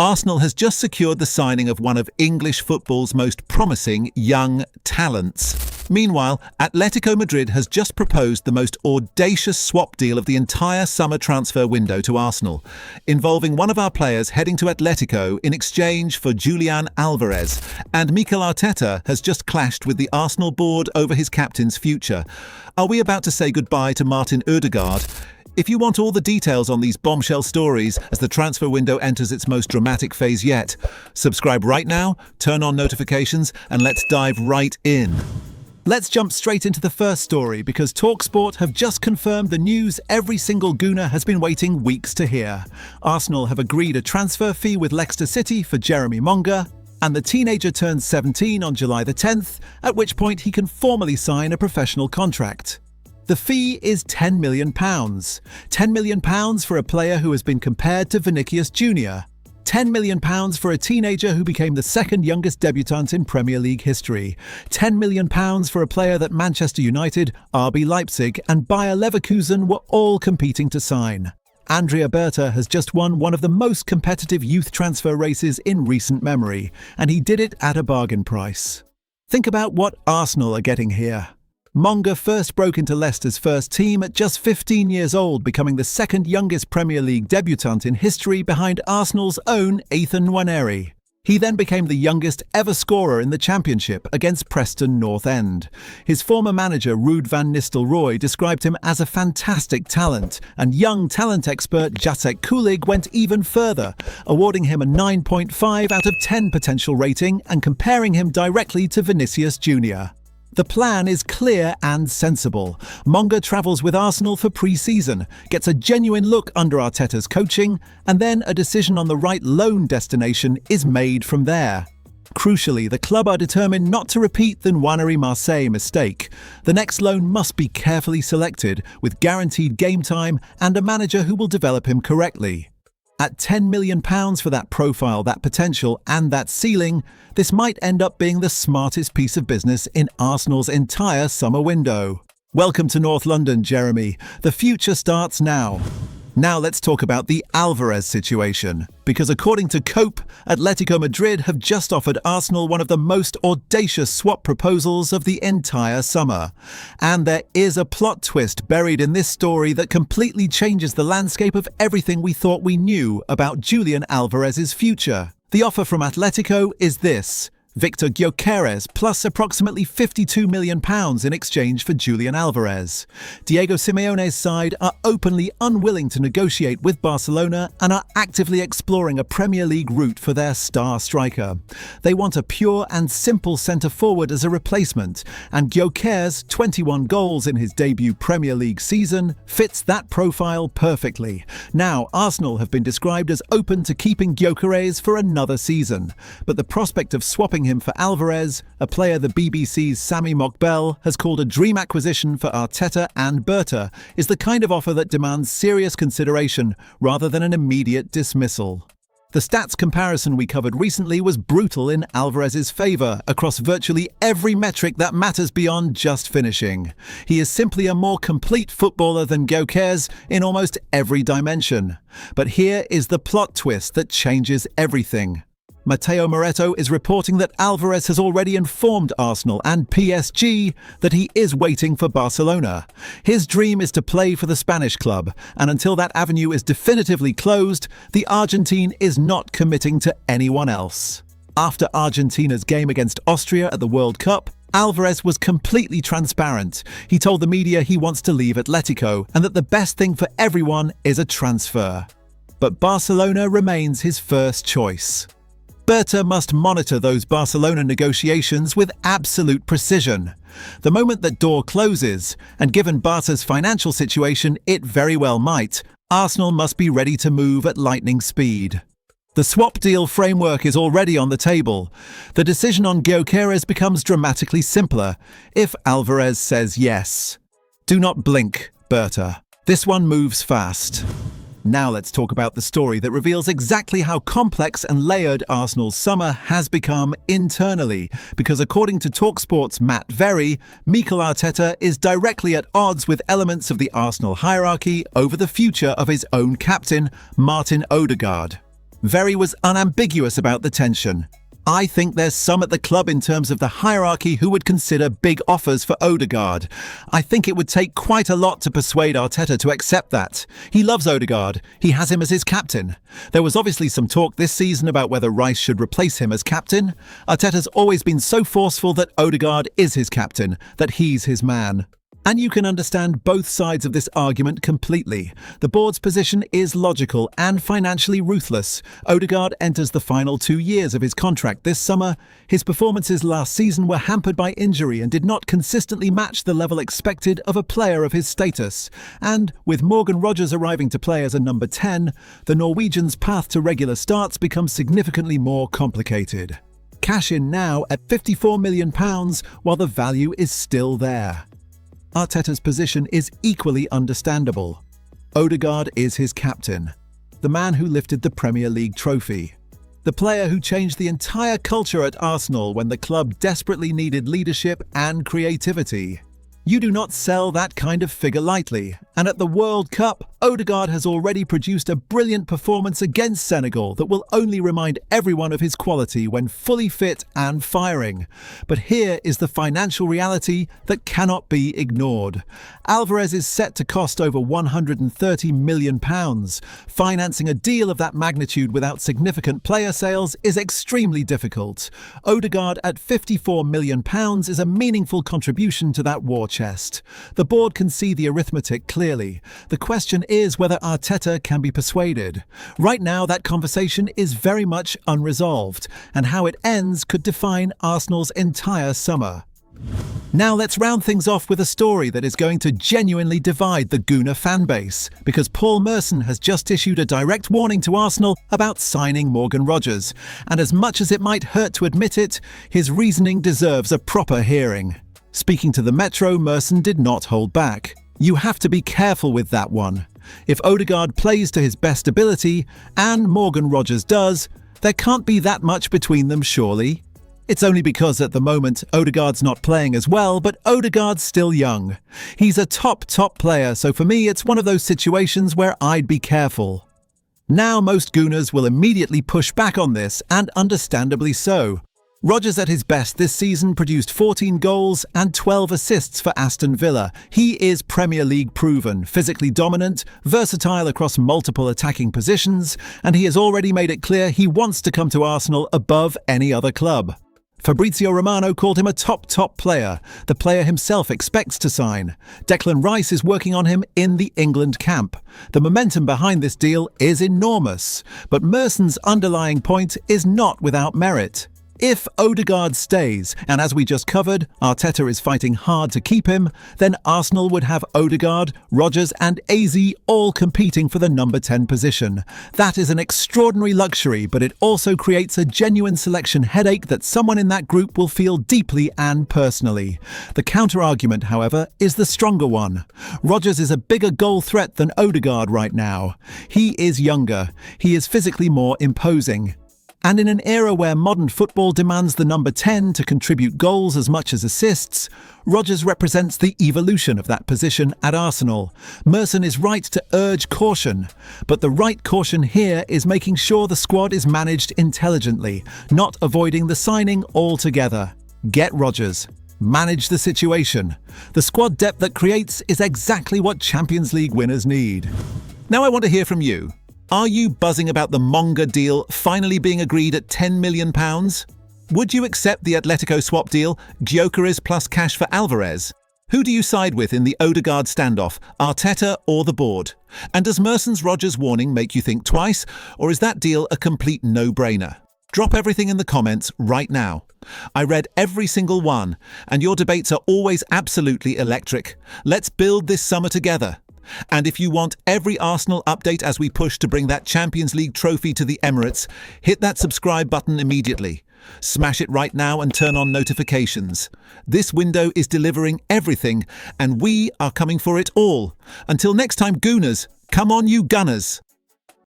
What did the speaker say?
Arsenal has just secured the signing of one of English football's most promising young talents. Meanwhile, Atlético Madrid has just proposed the most audacious swap deal of the entire summer transfer window to Arsenal, involving one of our players heading to Atlético in exchange for Julian Alvarez, and Mikel Arteta has just clashed with the Arsenal board over his captain's future. Are we about to say goodbye to Martin Ødegaard? If you want all the details on these bombshell stories as the transfer window enters its most dramatic phase yet, subscribe right now, turn on notifications, and let's dive right in. Let's jump straight into the first story because TalkSport have just confirmed the news every single Gooner has been waiting weeks to hear. Arsenal have agreed a transfer fee with Leicester City for Jeremy Monga, and the teenager turns 17 on July the 10th, at which point he can formally sign a professional contract. The fee is £10 million. £10 million for a player who has been compared to Vinicius Jr. £10 million for a teenager who became the second youngest debutant in Premier League history. £10 million for a player that Manchester United, RB Leipzig and Bayer Leverkusen were all competing to sign. Andrea Berta has just won one of the most competitive youth transfer races in recent memory, and he did it at a bargain price. Think about what Arsenal are getting here. Monga first broke into Leicester's first team at just 15 years old, becoming the second youngest Premier League debutant in history behind Arsenal's own Ethan Nwaneri. He then became the youngest ever scorer in the Championship against Preston North End. His former manager Ruud van Nistelrooy described him as a fantastic talent, and young talent expert Jacek Kulig went even further, awarding him a 9.5 out of 10 potential rating and comparing him directly to Vinicius Jr. The plan is clear and sensible. Monga travels with Arsenal for pre-season, gets a genuine look under Arteta's coaching, and then a decision on the right loan destination is made from there. Crucially, the club are determined not to repeat the Nwaneri Marseille mistake. The next loan must be carefully selected, with guaranteed game time and a manager who will develop him correctly. At £10 million for that profile, that potential, and that ceiling, this might end up being the smartest piece of business in Arsenal's entire summer window. Welcome to North London, Jeremy. The future starts now. Now let's talk about the Alvarez situation, because according to Cope, Atlético Madrid have just offered Arsenal one of the most audacious swap proposals of the entire summer. And there is a plot twist buried in this story that completely changes the landscape of everything we thought we knew about Julian Alvarez's future. The offer from Atlético is this: Victor Gyökeres plus approximately £52 million in exchange for Julian Alvarez. Diego Simeone's side are openly unwilling to negotiate with Barcelona and are actively exploring a Premier League route for their star striker. They want a pure and simple centre-forward as a replacement, and Gyökeres, 21 goals in his debut Premier League season, fits that profile perfectly. Now, Arsenal have been described as open to keeping Gyökeres for another season, but the prospect of swapping him for Alvarez, a player the BBC's Sami Mokbel has called a dream acquisition for Arteta and Berta, is the kind of offer that demands serious consideration rather than an immediate dismissal. The stats comparison we covered recently was brutal in Alvarez's favour across virtually every metric that matters beyond just finishing. He is simply a more complete footballer than Gyökeres in almost every dimension. But here is the plot twist that changes everything. Matteo Moretto is reporting that Alvarez has already informed Arsenal and PSG that he is waiting for Barcelona. His dream is to play for the Spanish club, and until that avenue is definitively closed, the Argentine is not committing to anyone else. After Argentina's game against Austria at the World Cup, Alvarez was completely transparent. He told the media he wants to leave Atlético and that the best thing for everyone is a transfer. But Barcelona remains his first choice. Berta must monitor those Barcelona negotiations with absolute precision. The moment that door closes, and given Barta's financial situation it very well might, Arsenal must be ready to move at lightning speed. The swap deal framework is already on the table. The decision on Gyökeres becomes dramatically simpler if Alvarez says yes. Do not blink, Berta. This one moves fast. Now let's talk about the story that reveals exactly how complex and layered Arsenal's summer has become internally, because according to TalkSport's Matt Very, Mikel Arteta is directly at odds with elements of the Arsenal hierarchy over the future of his own captain, Martin Odegaard. Very was unambiguous about the tension. I think there's some at the club in terms of the hierarchy who would consider big offers for Odegaard. I think it would take quite a lot to persuade Arteta to accept that. He loves Odegaard. He has him as his captain. There was obviously some talk this season about whether Rice should replace him as captain. Arteta's always been so forceful that Odegaard is his captain, that he's his man. And you can understand both sides of this argument completely. The board's position is logical and financially ruthless. Odegaard enters the final 2 years of his contract this summer. His performances last season were hampered by injury and did not consistently match the level expected of a player of his status. And with Morgan Rogers arriving to play as a number 10, the Norwegian's path to regular starts becomes significantly more complicated. Cash in now at £54 million while the value is still there. Arteta's position is equally understandable. Odegaard is his captain, the man who lifted the Premier League trophy, the player who changed the entire culture at Arsenal when the club desperately needed leadership and creativity. You do not sell that kind of figure lightly, and at the World Cup, Odegaard has already produced a brilliant performance against Senegal that will only remind everyone of his quality when fully fit and firing. But here is the financial reality that cannot be ignored. Alvarez is set to cost over £130 million. Financing a deal of that magnitude without significant player sales is extremely difficult. Odegaard at £54 million is a meaningful contribution to that war chest. The board can see the arithmetic clearly. The question is whether Arteta can be persuaded. Right now, that conversation is very much unresolved, and how it ends could define Arsenal's entire summer. Now let's round things off with a story that is going to genuinely divide the Gooner fanbase, because Paul Merson has just issued a direct warning to Arsenal about signing Morgan Rogers, and as much as it might hurt to admit it, his reasoning deserves a proper hearing. Speaking to the Metro, Merson did not hold back. You have to be careful with that one. If Odegaard plays to his best ability, and Morgan Rogers does, there can't be that much between them, surely. It's only because at the moment Odegaard's not playing as well, but Odegaard's still young. He's a top player, so for me it's one of those situations where I'd be careful. Now most Gooners will immediately push back on this, and understandably so. Rogers at his best this season produced 14 goals and 12 assists for Aston Villa. He is Premier League proven, physically dominant, versatile across multiple attacking positions, and he has already made it clear he wants to come to Arsenal above any other club. Fabrizio Romano called him a top player. The player himself expects to sign. Declan Rice is working on him in the England camp. The momentum behind this deal is enormous, but Merson's underlying point is not without merit. If Odegaard stays, and as we just covered, Arteta is fighting hard to keep him, then Arsenal would have Odegaard, Rogers and AZ all competing for the number 10 position. That is an extraordinary luxury, but it also creates a genuine selection headache that someone in that group will feel deeply and personally. The counter-argument, however, is the stronger one. Rogers is a bigger goal threat than Odegaard right now. He is younger. He is physically more imposing. And in an era where modern football demands the number 10 to contribute goals as much as assists, Rogers represents the evolution of that position at Arsenal. Merson is right to urge caution, but the right caution here is making sure the squad is managed intelligently, not avoiding the signing altogether. Get Rogers. Manage the situation. The squad depth that creates is exactly what Champions League winners need. Now I want to hear from you. Are you buzzing about the Monga deal finally being agreed at £10 million? Would you accept the Atletico swap deal, Gyökeres plus cash for Alvarez? Who do you side with in the Odegaard standoff, Arteta or the board? And does Merson's Rogers warning make you think twice, or is that deal a complete no-brainer? Drop everything in the comments right now. I read every single one, and your debates are always absolutely electric. Let's build this summer together. And if you want every Arsenal update as we push to bring that Champions League trophy to the Emirates, hit that subscribe button immediately. Smash it right now and turn on notifications. This window is delivering everything, and we are coming for it all. Until next time, Gooners, come on you Gunners!